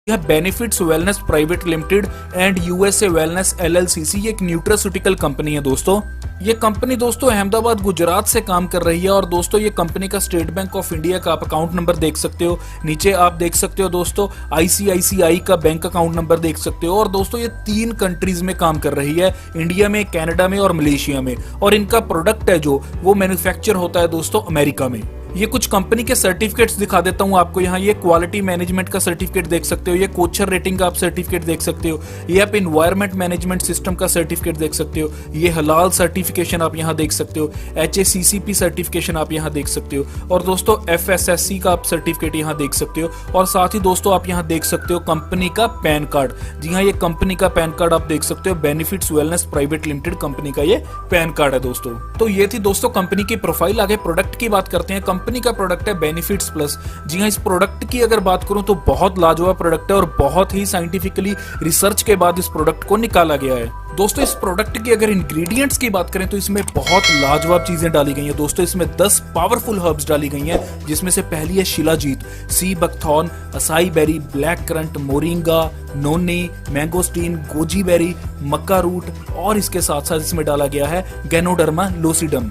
यह benefits wellness private limited and USA wellness LLCC ये एक न्यूट्रास्यूटिकल कंपनी है दोस्तों। ये कंपनी दोस्तों अहमदाबाद गुजरात से काम कर रही है और दोस्तों ये कंपनी का स्टेट बैंक ऑफ इंडिया का आप अकाउंट नंबर देख सकते हो। नीचे आप देख सकते हो दोस्तों आईसीआईसीआई का बैंक अकाउंट नंबर देख सकते हो। और दोस्तों ये 3 कंट्रीज में काम कर रही है, इंडिया में, कनाडा में और मलेशिया में। और इनका प्रोडक्ट है जो वो मैन्युफैक्चर होता है दोस्तों अमेरिका में। ये कुछ कंपनी के सर्टिफिकेट्स दिखा देता हूं आपको। यहाँ ये क्वालिटी मैनेजमेंट का सर्टिफिकेट देख सकते हो, ये कोचर रेटिंग का आप सर्टिफिकेट देख सकते हो, ये आप इन्वायरमेंट मैनेजमेंट सिस्टम का सर्टिफिकेट देख सकते हो, ये हलाल सर्टिफिकेशन आप यहाँ देख सकते हो, HACCP सर्टिफिकेशन आप यहाँ देख सकते हो और दोस्तों FSSC का आप सर्टिफिकेट यहाँ देख सकते हो। और साथ ही दोस्तों आप यहाँ देख सकते हो कंपनी का पैन कार्ड। जी हाँ, ये कंपनी का पैन कार्ड आप देख सकते हो, benefits wellness private limited company का ये पैन कार्ड है दोस्तों। तो ये थी दोस्तों कंपनी की प्रोफाइल। आगे प्रोडक्ट की बात करते हैं। कंपनी का प्रोडक्ट है बेनिफिट्स प्लस। जी हां, इस प्रोडक्ट की अगर बात करूं तो बहुत लाजवाब प्रोडक्ट है और बहुत ही साइंटिफिकली रिसर्च के बाद इस प्रोडक्ट को निकाला गया है। दोस्तों इस प्रोडक्ट की अगर इंग्रेडिएंट्स की बात करें तो इसमें बहुत लाजवाब चीजें डाली गई हैं दोस्तों। इसमें 10 पावरफुल हर्ब्स डाली गई हैं, जिसमें से पहली है shilajit, sea buckthorn, acai berry, black currant, moringa, noni, mangosteen, goji berry, maca root और इसके साथ साथ इसमें डाला गया है गैनोडर्मा लोसिडम।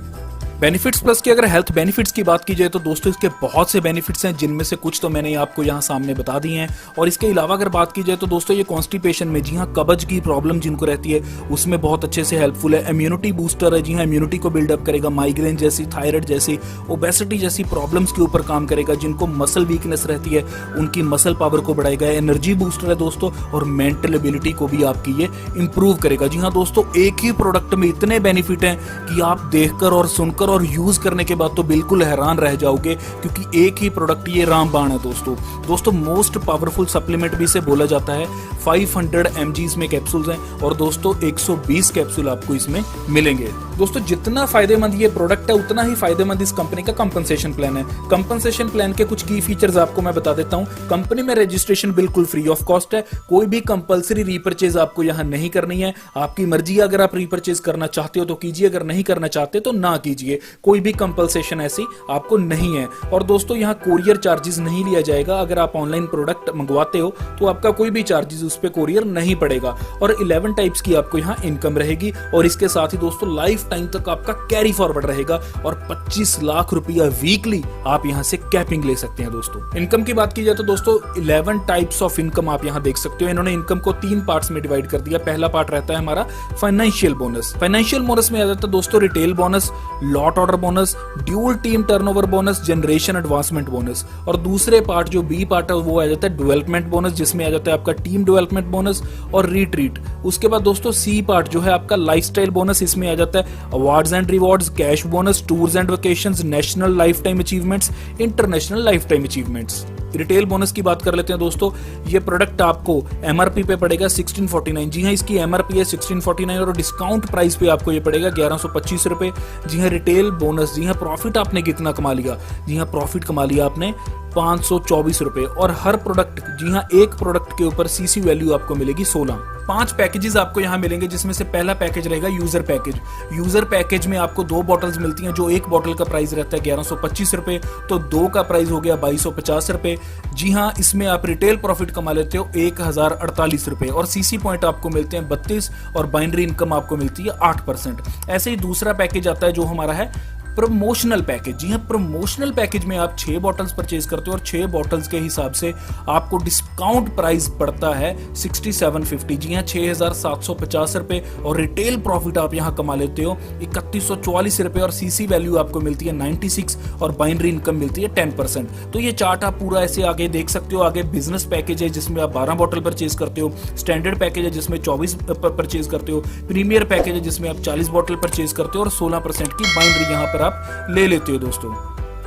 बेनिफिट्स प्लस की अगर हेल्थ बेनिफिट्स की बात की जाए तो दोस्तों इसके बहुत से बेनिफिट्स हैं, जिनमें से कुछ तो मैंने आपको यहाँ सामने बता दिए हैं। और इसके अलावा अगर बात की जाए तो दोस्तों ये कॉन्स्टिपेशन में, जी हाँ, कब्ज की प्रॉब्लम जिनको रहती है उसमें बहुत अच्छे से हेल्पफुल है। इम्यूनिटी बूस्टर है, जी हाँ, इम्यूनिटी को बिल्डअप करेगा। माइग्रेन जैसी, थायराइड जैसी, ओबेसिटी जैसी प्रॉब्लम्स के ऊपर काम करेगा। जिनको मसल वीकनेस रहती है उनकी मसल पावर को बढ़ाएगा। एनर्जी बूस्टर है दोस्तों और मेंटल एबिलिटी को भी आपकी ये इंप्रूव करेगा। जी हाँ दोस्तों, एक ही प्रोडक्ट में इतने बेनिफिट हैं कि आप देखकर और सुनकर और यूज करने के बाद तो बिल्कुल हैरान रह जाओगे, क्योंकि एक ही प्रोडक्ट ये रामबाण है दोस्तों मोस्ट पावरफुल सप्लीमेंट भी इसे बोला जाता है। 500 mg में कैप्सूल्स हैं और दोस्तों 120 कैप्सूल आपको इसमें मिलेंगे। दोस्तों जितना फायदेमंद ये प्रोडक्ट है उतना ही फायदेमंद इस कंपनी का कंपनसेशन प्लान है। कंपनसेशन प्लान के कुछ की फीचर्स आपको मैं बता देता हूं। कंपनी में रजिस्ट्रेशन बिल्कुल फ्री ऑफ कॉस्ट है। कोई भी कंपलसरी रीपर्चेज आपको यहां नहीं करनी है। आपकी मर्जी, अगर आप रीपर्चेज करना चाहते हो तो कीजिए, अगर नहीं करना चाहते तो ना कीजिए। कोई भी कंपलसेशन ऐसी आपको नहीं है। और दोस्तों यहाँ कोरियर चार्जेस नहीं लिया जाएगा। अगर आप ऑनलाइन प्रोडक्ट मंगवाते हो तो आपका कोई भी चार्जेस उस पे कोरियर नहीं पड़ेगा। और 11 टाइप्स की आपको यहाँ इनकम रहेगी और इसके साथ ही दोस्तों लाइफ टाइम तक आपका कैरी फॉरवर्ड रहेगा और 25 लाख रुपया वीकली आप यहाँ से कैपिंग ले सकते हैं। दोस्तों इनकम की बात की जाए तो दोस्तों 11 टाइप्स ऑफ इनकम आप यहाँ देख सकते हो। इन्होंने इनकम को 3 पार्ट्स में डिवाइड कर दिया। पहला पार्ट रहता है हमारा फाइनेंशियल बोनस। फाइनेंशियल बोनस में आ जाता है दोस्तों retail bonus, lot order bonus, dual team turnover bonus, generation advancement bonus. और दूसरे पार्ट जो बी पार्ट है वो आ जाता है डेवलपमेंट बोनस, जिसमें आ जाता है आपका टीम डेवलपमेंट बोनस और रिट्रीट। उसके बाद दोस्तों सी पार्ट जो है आपका लाइफस्टाइल बोनस, इसमें आ जाता है awards and rewards, cash bonus, tours and vacations, national life time achievements, international life time achievements. Retail bonus की बात कर लेते हैं दोस्तों। ये प्रोडक्ट आपको MRP पे पड़ेगा 1649। जी हाँ, इसकी MRP है 1649 और डिस्काउंट प्राइस पे आपको ये पड़ेगा 1125 रुपए। जी हाँ, रिटेल बोनस। जी हाँ, प्रॉफिट आपने कितना कमा लिया? जी हाँ, प्रॉफिट कमा लिया आपने 524 रुपए। और हर प्रोडक्ट, जी हाँ, एक प्रोडक्ट के ऊपर CC वैल्यू आपको मिलेगी 16। 5 पैकेजेस आपको यहाँ मिलेंगे, जिसमें से पहला पैकेज रहेगा यूजर पैकेज। यूजर पैकेज में आपको 2 बॉटल्स मिलती हैं। जो एक बॉटल का प्राइस रहता है 1125 रुपए, तो 2 का प्राइस हो गया 2250 रुपए। जी हाँ, इसमें आप रिटेल प्रॉफिट कमा लेते हो 1048 रुपए और CC पॉइंट आपको मिलते हैं 32 और बाइनरी इनकम आपको मिलती है 8%। ऐसे ही दूसरा पैकेज आता है जो हमारा है प्रमोशनल पैकेज। जी हाँ, प्रमोशनल पैकेज में आप 6 बॉटल्स परचेज करते हो और 6 बॉटल्स के हिसाब से आपको डिस्काउंट प्राइस पड़ता है 6750। जी हाँ, 6750 रुपए और रिटेल प्रॉफिट आप यहाँ कमा लेते हो 3144 रुपए और CC वैल्यू आपको मिलती है 96 और बाइनरी इनकम मिलती है 10%। तो ये चार्ट आप पूरा ऐसे आगे देख सकते हो। आगे बिजनेस पैकेज है जिसमें आप 12 बॉटल परचेज करते हो, स्टैंडर्ड पैकेज है जिसमें 24 परचेज करते हो, प्रीमियर पैकेज है जिसमें आप 40 बॉटल परचेज करते हो और 16% की बाइनरी यहाँ पर आप ले लेते हो। दोस्तों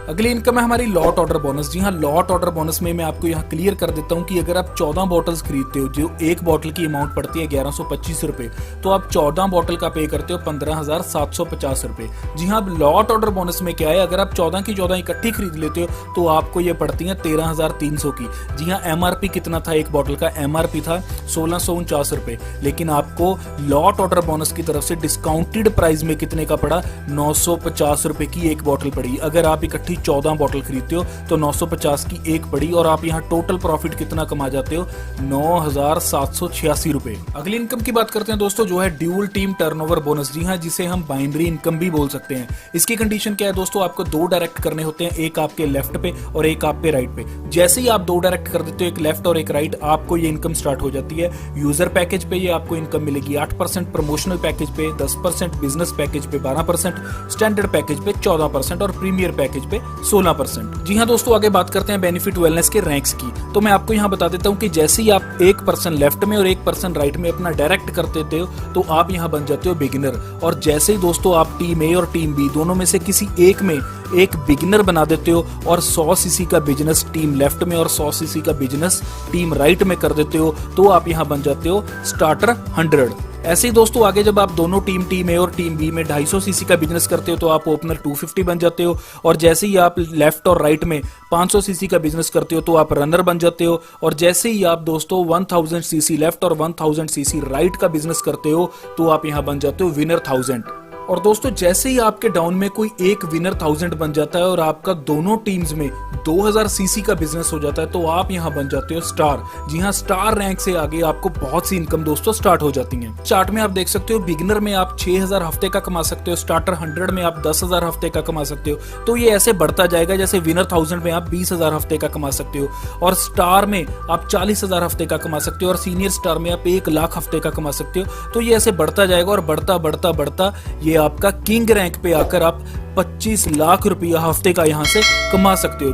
अगली इनकम है हमारी लॉट ऑर्डर बोनस। जी हाँ, लॉट ऑर्डर बोनस में मैं आपको यहाँ क्लियर कर देता हूँ कि अगर आप 14 बॉटल्स खरीदते हो, जो एक बॉटल की अमाउंट पड़ती है 1125 रुपए, तो आप 14 बॉटल का पे करते हो 15,750 रुपए। जी हाँ, लॉट ऑर्डर बोनस में क्या है, अगर आप 14 की 14 इकट्ठी खरीद लेते हो तो आपको ये पड़ती है 13,300 की। जी हाँ, MRP कितना था एक बॉटल का? MRP था 1649 रुपए, लेकिन आपको लॉट ऑर्डर बोनस की तरफ से डिस्काउंटेड प्राइस में कितने का पड़ा? 950 रुपए की एक बॉटल पड़ी। अगर आप इकट्ठी की 14 बॉटल खरीदते हो तो 950 की एक पड़ी और आप यहाँ टोटल प्रॉफिट कितना कमा जाते हो, 9,786 रुपए। अगली इनकम की बात करते हैं दोस्तों, जो है ड्यूल टीम टर्नओवर बोनस। जी हाँ, जिसे हम बाइनरी इनकम भी बोल सकते हैं। इसकी कंडीशन क्या है दोस्तों, आपको 2 डायरेक्ट करने होते हैं, एक आपके लेफ्ट पे और एक आप पे राइट पे। जैसे ही आप 2 डायरेक्ट कर देते हो, एक लेफ्ट और एक राइट, आपको ये इनकम स्टार्ट हो जाती है। यूजर पैकेज पे ये आपको इनकम मिलेगी 8%, प्रमोशनल पैकेज पे 10%, बिजनेस पैकेज पे 12%, स्टैंडर्ड पैकेज पे 14% और प्रीमियर पैकेज पे 16%। जी हाँ दोस्तों, आगे बात करते हैं बेनिफिट वेलनेस के रैंक्स की। तो मैं आपको यहाँ बता देता हूँ कि जैसे ही आप 1% लेफ्ट में और 1% राइट में अपना डायरेक्ट कर देते हो तो आप यहाँ बन जाते हो बिगिनर। और जैसे ही दोस्तों आप टीम ए और टीम बी दोनों में से किसी एक में एक बिगिनर बना देते हो और 100 सीसी का बिजनेस टीम लेफ्ट में और 100 सीसी का बिजनेस टीम राइट में कर देते हो तो आप यहाँ बन जाते हो स्टार्टर 100। ऐसे ही दोस्तों आगे जब आप दोनों टीम ए और टीम बी में 250 सीसी का बिजनेस करते हो तो आप ओपनर 250 बन जाते हो। और जैसे ही आप लेफ्ट और राइट में 500 सीसी का बिजनेस करते हो तो आप रनर बन जाते हो। और जैसे ही आप दोस्तों 1000 सीसी लेफ्ट और 1000 सीसी राइट का बिजनेस करते हो तो आप यहां बन जाते हो विनर 1000। और दोस्तों जैसे ही आपके डाउन में कोई एक विनर 1000 बन जाता है और आपका दोनों टीम्स में 2000 सीसी का बिजनेस हो जाता है तो आप यहां बन जाते हो स्टार। जी हां, स्टार रैंक से आगे आपको बहुत सी इनकम दोस्तों स्टार्ट हो जाती है। चार्ट में आप देख सकते हो, बिगिनर में आप 6000 हफ्ते का कमा सकते हो, स्टार्टर 100 में आप 10,000 हफ्ते का कमा सकते हो। तो ये ऐसे बढ़ता जाएगा, जैसे विनर 1000 में आप 20,000 हफ्ते का कमा सकते हो और स्टार में आप 40,000 हफ्ते का कमा सकते हो और सीनियर स्टार में आप 1,00,000 हफ्ते का कमा सकते हो। तो ये ऐसे बढ़ता जाएगा और बढ़ता बढ़ता बढ़ता ये आपका किंग रैंक पे आकर आप 25 लाख रुपया हफ्ते का यहां से कमा सकते हो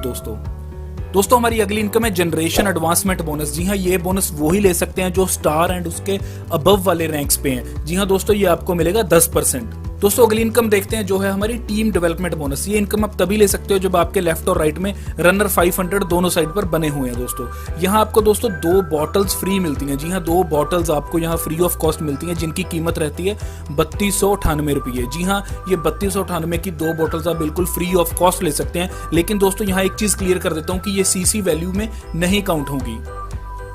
दोस्तों हमारी अगली इनकम है जनरेशन एडवांसमेंट बोनस। जी हाँ, ये बोनस वो ही ले सकते हैं जो स्टार एंड उसके अबव वाले रैंक्स पे हैं। जी हाँ दोस्तों, ये आपको मिलेगा 10%। दोस्तों अगली इनकम देखते हैं, जो है हमारी टीम डेवलपमेंट बोनस। ये इनकम आप तभी ले सकते हो जब आपके लेफ्ट और राइट में रनर 500 दोनों साइड पर बने हुए हैं दोस्तों। यहाँ आपको दोस्तों 2 बॉटल्स फ्री मिलती हैं। जी हाँ, 2 बॉटल्स आपको यहाँ फ्री ऑफ कॉस्ट मिलती हैं, जिनकी कीमत रहती है 3298 रुपये। जी हाँ, ये 3298 की 2 बॉटल्स आप बिल्कुल फ्री ऑफ कॉस्ट ले सकते हैं। लेकिन दोस्तों यहाँ एक चीज क्लियर कर देता हूँ कि ये सीसी वैल्यू में नहीं काउंट होगी।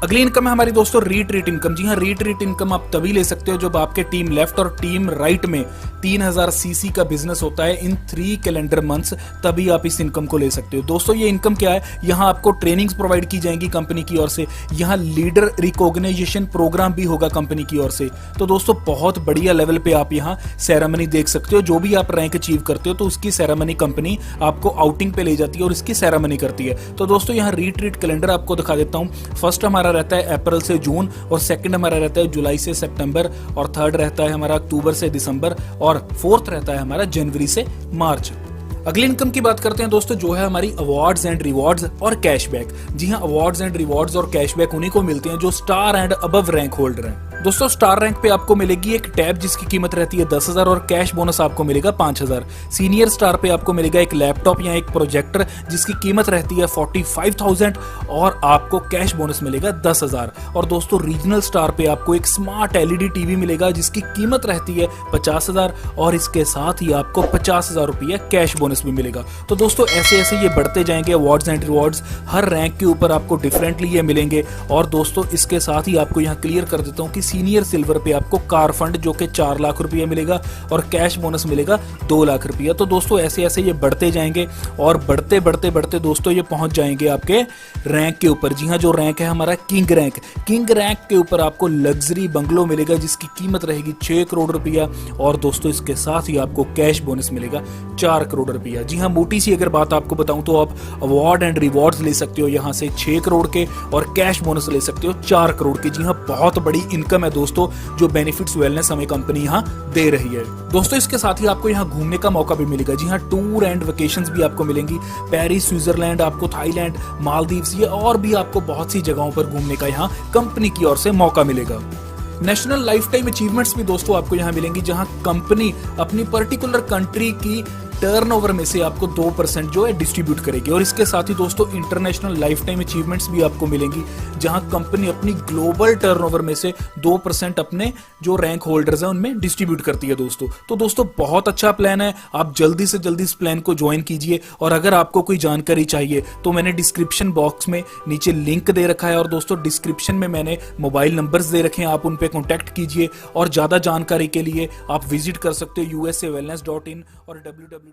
अगली इनकम है हमारी दोस्तों रीट्रीट इनकम। जी हाँ, रीट्रीट इनकम आप तभी ले सकते हो जब आपके टीम लेफ्ट और टीम राइट में 3000 सीसी का बिजनेस होता है इन 3 कैलेंडर मंथ्स, तभी आप इस इनकम को ले सकते हो। दोस्तों ये इनकम क्या है, यहाँ आपको ट्रेनिंग्स प्रोवाइड की जाएंगी कंपनी की ओर से, यहाँ लीडर रिकॉग्नाइजेशन प्रोग्राम भी होगा कंपनी की ओर से। तो दोस्तों बहुत बढ़िया लेवल पे आप यहाँ सेरेमनी देख सकते हो। जो भी आप रैंक अचीव करते हो तो उसकी सेरेमनी कंपनी आपको आउटिंग पे ले जाती है और इसकी सेरेमनी करती है। तो दोस्तों यहाँ रीट्रीट कैलेंडर आपको दिखा देता हूँ। फर्स्ट हमारा रहता है अप्रैल से जून और सेकंड हमारा रहता है जुलाई से सितंबर और थर्ड रहता है हमारा अक्टूबर से दिसंबर और फोर्थ रहता है हमारा जनवरी से मार्च। अगली इनकम की बात करते हैं दोस्तों, जो है हमारी अवार्ड्स एंड रिवॉर्ड्स और कैशबैक। जी हाँ, अवार्ड्स एंड रिवॉर्ड्स और कैशबैक उन्हीं को मिलते हैं जो star and above rank holder हैं। दोस्तों स्टार रैंक पे आपको मिलेगी एक टैब जिसकी कीमत रहती है 10,000 और कैश बोनस आपको मिलेगा 5,000। सीनियर स्टार पे आपको मिलेगा एक लैपटॉप या एक प्रोजेक्टर जिसकी कीमत रहती है 45,000 और आपको कैश बोनस मिलेगा 10,000। और दोस्तों रीजनल स्टार पे आपको एक स्मार्ट एलईडी टीवी मिलेगा जिसकी कीमत रहती है 50,000 और इसके साथ ही आपको 50,000 रुपया कैश बोनस भी मिलेगा। तो दोस्तों ऐसे ऐसे ये बढ़ते जाएंगे awards and rewards, her rank के ऊपर आपको डिफरेंटली ये मिलेंगे। और दोस्तों इसके साथ ही आपको यहाँ क्लियर कर देता हूँ कि सीनियर सिल्वर पे आपको कार फंड जो कि 4 लाख रुपया मिलेगा और कैश बोनस मिलेगा 2 लाख रुपया। तो दोस्तों ऐसे ऐसे ये बढ़ते जाएंगे और बढ़ते बढ़ते बढ़ते दोस्तों ये पहुंच जाएंगे आपके रैंक के ऊपर। जी हाँ, जो रैंक है हमारा किंग रैंक, किंग रैंक के ऊपर आपको लग्जरी बंगलो मिलेगा जिसकी कीमत रहेगी 6 करोड़ रुपया और दोस्तों इसके साथ ही आपको कैश बोनस मिलेगा 4 करोड़ रुपया। जी हाँ, मोटी सी अगर बात आपको बताऊं तो आप अवार्ड एंड रिवॉर्ड्स ले सकते हो यहाँ से 6 करोड़ के और कैश बोनस ले सकते हो 4 करोड़ के। जी हाँ, बहुत बड़ी इनकम है दोस्तों जो बेनिफिट्स वेलनेस हमें कंपनी यहाँ दे रही है। दोस्तों इसके साथ ही आपको यहाँ घूमने का मौका भी मिलेगा। जी हाँ, टूर एंड वेकेशंस भी आपको मिलेंगी, पेरिस, स्विट्जरलैंड, आपको थाईलैंड, मालदीव्स, ये और भी आपको बहुत सी जगहों पर घूमने का यहाँ कंपनी की ओर से मौका मिलेगा। नेशनल लाइफ टाइम अचीवमेंट्स भी दोस्तों आपको यहाँ मिलेंगी, जहाँ कंपनी अपनी पर्टिकुलर कंट्री की टर्नओवर में से आपको 2% जो है डिस्ट्रीब्यूट करेगी। और इसके साथ ही दोस्तों इंटरनेशनल लाइफ टाइम अचीवमेंट्स भी आपको मिलेंगी, जहां कंपनी अपनी ग्लोबल टर्नओवर में से 2% अपने जो रैंक होल्डर्स हैं उनमें डिस्ट्रीब्यूट करती है दोस्तों। तो दोस्तों बहुत अच्छा प्लान है, आप जल्दी से जल्दी इस प्लान को ज्वाइन कीजिए। और अगर आपको कोई जानकारी चाहिए तो मैंने डिस्क्रिप्शन बॉक्स में नीचे लिंक दे रखा है और दोस्तों डिस्क्रिप्शन में मैंने मोबाइल नंबर्स दे रखे हैं, आप उन पे कॉन्टैक्ट कीजिए। और ज्यादा जानकारी के लिए आप विजिट कर सकते हो usawellness.in और www